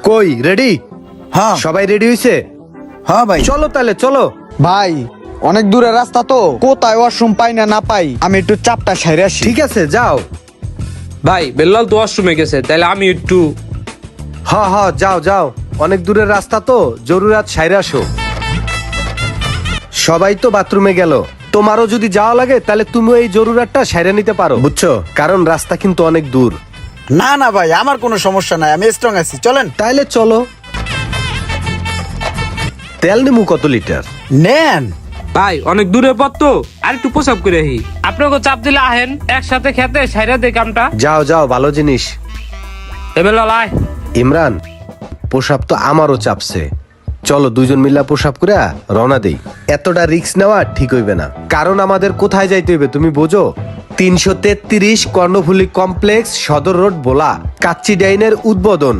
কই রেডি? হ্যাঁ সবাই রেডি হইছে? হ্যাঁ ভাই। চলো তাহলে চলো। ভাই অনেক দূরের রাস্তা তো, কোথায় ওয়াশরুম পাই না পাই, আমি একটু চাপটা সাইরে আসি। ঠিক আছে যাও। ভাই বেল্লাল তো ওয়াশরুমে গেছে, তাহলে আমি একটু হ যাও যাও, অনেক দূরের রাস্তা তো, জরুরাত সাইরে আসো। সবাই তো বাথরুমে গেল, তোমারও যদি যাওয়া লাগে তাহলে তুমি এই জরুরাতটা সাইরে নিতে পারো, বুঝছো? কারণ রাস্তা কিন্তু অনেক দূর। না না ভাই, আমার কোনো সমস্যা নাই, আমি স্ট্রং আছি, চলেন। তাইলে চলো। তেল নিমু কত লিটার? নেন। ভাই অনেক দূরে পথ তো, আর একটু প্রসাব করে আহি। আপনাকে চাপ দিলে আহেন, একসাথে খেতে সাইরা দে কামটা। যাও যাও, ভালো জিনিস। এ বেল্লাল আয়। ইমরান, পোশাক তো আমারও চাপছে, চলো দুইজন মিল্লা পোশাক করে রওনা দেই। এতটা রিস্ক নেওয়া ঠিক হইবে না, কারণ আমাদের কোথায় যাইতে হইবে তুমি বোঝো? 333 কর্ণফুলী কমপ্লেক্স, সদর রোড, ভোলা। কাচ্চি ডাইনের উদ্বোধন।